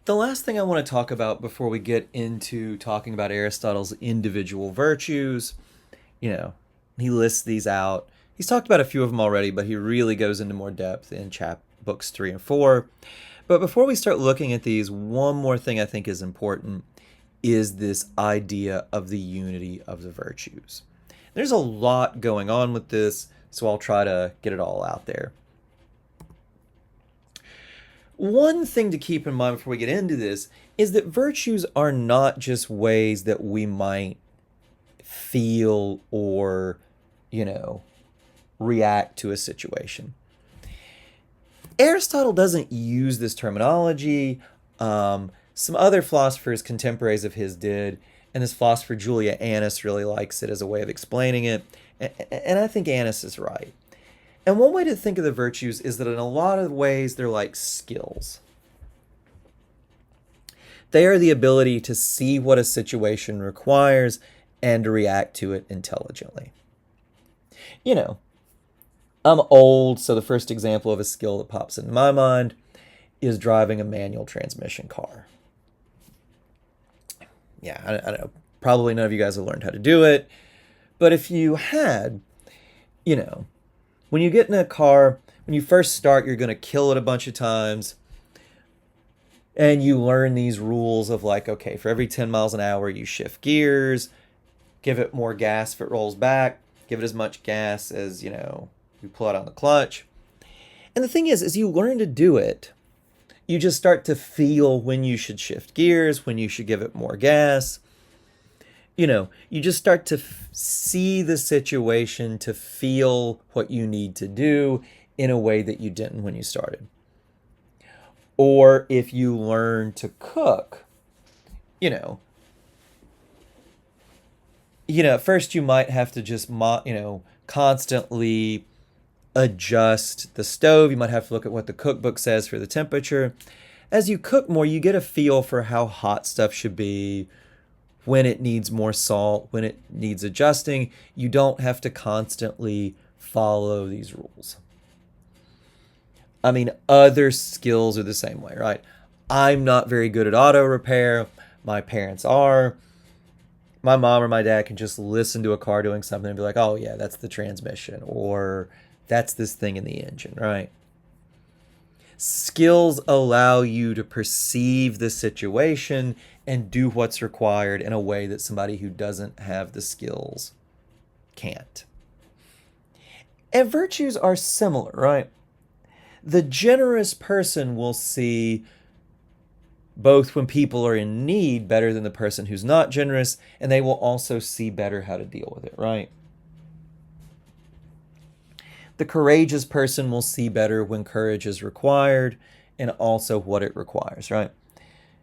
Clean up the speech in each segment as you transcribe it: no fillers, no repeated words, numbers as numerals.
The last thing I want to talk about before we get into talking about Aristotle's individual virtues, you know, he lists these out. He's talked about a few of them already, but he really goes into more depth in books 3 and 4. But before we start looking at these, one more thing I think is important is this idea of the unity of the virtues. There's a lot going on with this, so I'll try to get it all out there. One thing to keep in mind before we get into this is that virtues are not just ways that we might feel or, you know, react to a situation. Aristotle doesn't use this terminology. Some other philosophers, contemporaries of his, did, and this philosopher Julia Annis really likes it as a way of explaining it, and I think Annis is right. And one way to think of the virtues is that in a lot of ways they're like skills. They are the ability to see what a situation requires and to react to it intelligently. You know, I'm old, so the first example of a skill that pops in my mind is driving a manual transmission car. Yeah, I don't know. Probably none of you guys have learned how to do it. But if you had, you know, when you get in a car, when you first start, you're going to kill it a bunch of times. And you learn these rules of like, okay, for every 10 miles an hour, you shift gears, give it more gas if it rolls back, give it as much gas as, you pull out on the clutch. And the thing is, as you learn to do it, you just start to feel when you should shift gears, when you should give it more gas. You just start to see the situation, to feel what you need to do in a way that you didn't when you started. Or if you learn to cook, at first you might have to just, constantly adjust the stove. You might have to look at what the cookbook says for the temperature. As you cook more, you get a feel for how hot stuff should be, when it needs more salt, when it needs adjusting. You don't have to constantly follow these rules. I mean, other skills are the same way, right? I'm not very good at auto repair. My parents are. My mom or my dad can just listen to a car doing something and be like, oh yeah, that's the transmission, or that's this thing in the engine, right? Skills allow you to perceive the situation and do what's required in a way that somebody who doesn't have the skills can't. And virtues are similar, right? The generous person will see both when people are in need better than the person who's not generous, and they will also see better how to deal with it, right? The courageous person will see better when courage is required and also what it requires, right?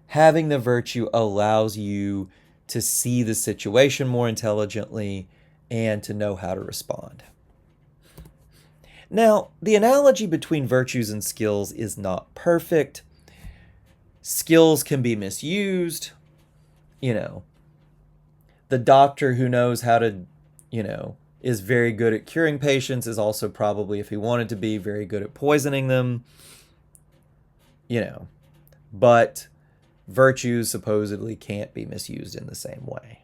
Having the virtue allows you to see the situation more intelligently and to know how to respond. Now, the analogy between virtues and skills is not perfect. Skills can be misused. The doctor who knows how to, is very good at curing patients is also probably, if he wanted to be, very good at poisoning them. But virtues supposedly can't be misused in the same way.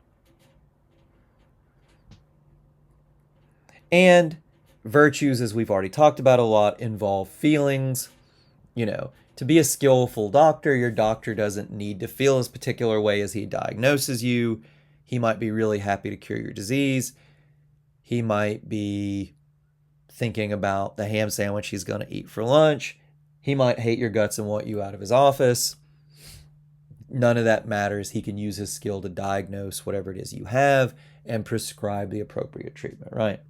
And virtues, as we've already talked about a lot, involve feelings. To be a skillful doctor, your doctor doesn't need to feel this particular way as he diagnoses you. He might be really happy to cure your disease. He might be thinking about the ham sandwich he's going to eat for lunch. He might hate your guts and want you out of his office. None of that matters. He can use his skill to diagnose whatever it is you have and prescribe the appropriate treatment, right?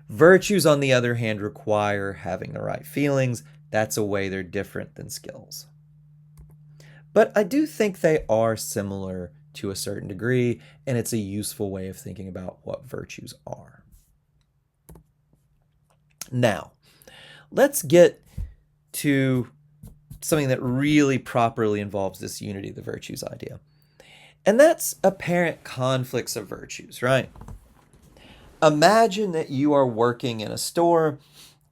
Virtues, on the other hand, require having the right feelings. That's a way they're different than skills. But I do think they are similar to a certain degree, and it's a useful way of thinking about what virtues are. Now, let's get to something that really properly involves this unity of the virtues idea. And that's apparent conflicts of virtues, right? Imagine that you are working in a store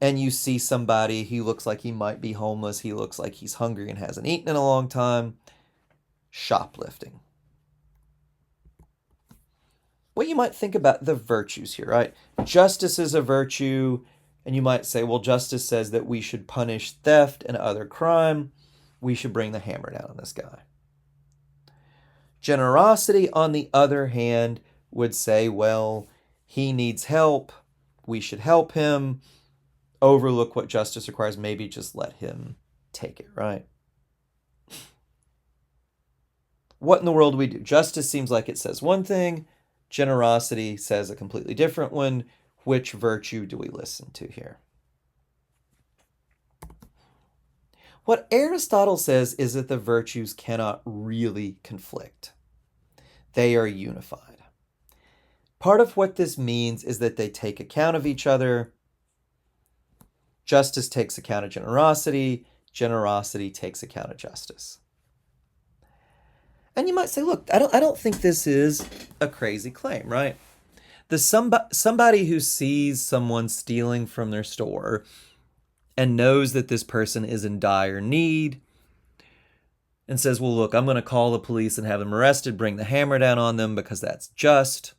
and you see somebody, he looks like he might be homeless, he looks like he's hungry and hasn't eaten in a long time, shoplifting. Well, you might think about the virtues here, right? Justice is a virtue, and you might say, well, justice says that we should punish theft and other crime. We should bring the hammer down on this guy. Generosity, on the other hand, would say, well, he needs help. We should help him. Overlook what justice requires. Maybe just let him take it, right? What in the world do we do? Justice seems like it says one thing. Generosity says a completely different one. Which virtue do we listen to here? What Aristotle says is that the virtues cannot really conflict. They are unified. Part of what this means is that they take account of each other. Justice takes account of generosity. Generosity takes account of justice. And you might say, look, I don't think this is a crazy claim, right? Somebody who sees someone stealing from their store and knows that this person is in dire need and says, well, look, I'm going to call the police and have them arrested, bring the hammer down on them because that's just.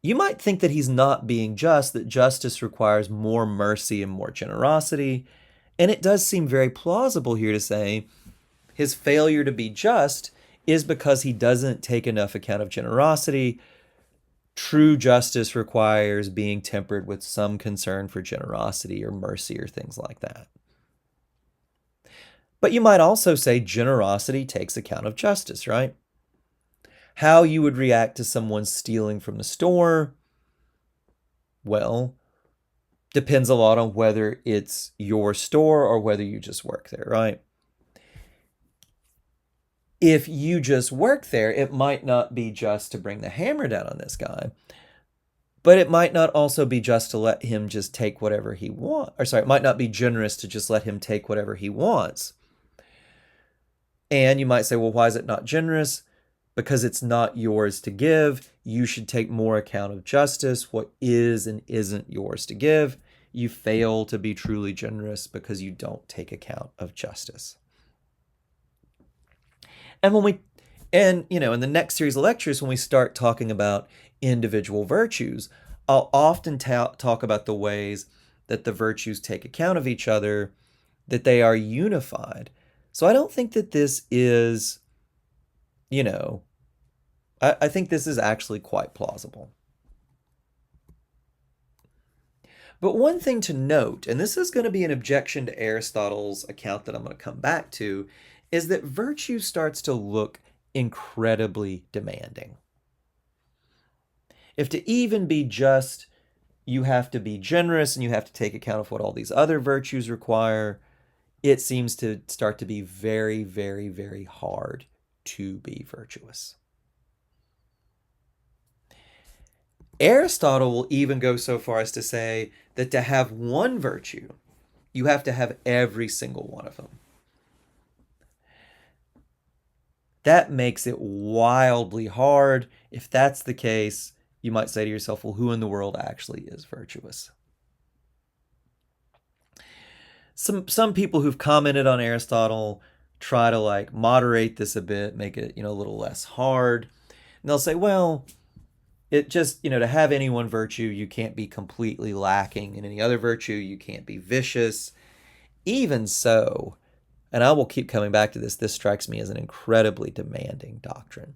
You might think that he's not being just, that justice requires more mercy and more generosity. And it does seem very plausible here to say his failure to be just is because he doesn't take enough account of generosity. True justice requires being tempered with some concern for generosity or mercy or things like that. But you might also say generosity takes account of justice, right? How you would react to someone stealing from the store, well, depends a lot on whether it's your store or whether you just work there, right? If you just work there, it might not be just to bring the hammer down on this guy, but it might not also be just to let him just take whatever he wants. Or sorry, it might not be generous to just let him take whatever he wants. And you might say, well, why is it not generous? Because it's not yours to give. You should take more account of justice, what is and isn't yours to give. You fail to be truly generous because you don't take account of justice. And in the next series of lectures, when we start talking about individual virtues, I'll often talk about the ways that the virtues take account of each other, that they are unified. So I don't think that this is, I think this is actually quite plausible. But one thing to note, and this is going to be an objection to Aristotle's account that I'm going to come back to, is that virtue starts to look incredibly demanding. If to even be just, you have to be generous and you have to take account of what all these other virtues require, it seems to start to be very, very, very hard to be virtuous. Aristotle will even go so far as to say that to have one virtue, you have to have every single one of them. That makes it wildly hard. If that's the case, you might say to yourself, well, who in the world actually is virtuous? Some people who've commented on Aristotle try to moderate this a bit, make it, a little less hard. And they'll say, well, it just, to have any one virtue, you can't be completely lacking in any other virtue. You can't be vicious. Even so, and I will keep coming back to this strikes me as an incredibly demanding doctrine.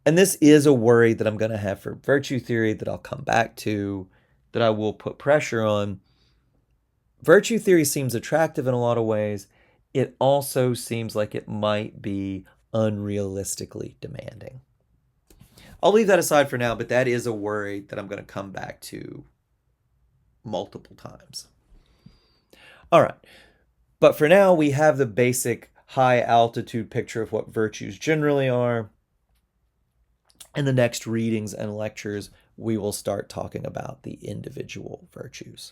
And this is a worry that I'm going to have for virtue theory that I'll come back to, that I will put pressure on. Virtue theory seems attractive in a lot of ways. It also seems like it might be unrealistically demanding. I'll leave that aside for now, but that is a worry that I'm going to come back to multiple times. All right. But for now, we have the basic high altitude picture of what virtues generally are. In the next readings and lectures, we will start talking about the individual virtues.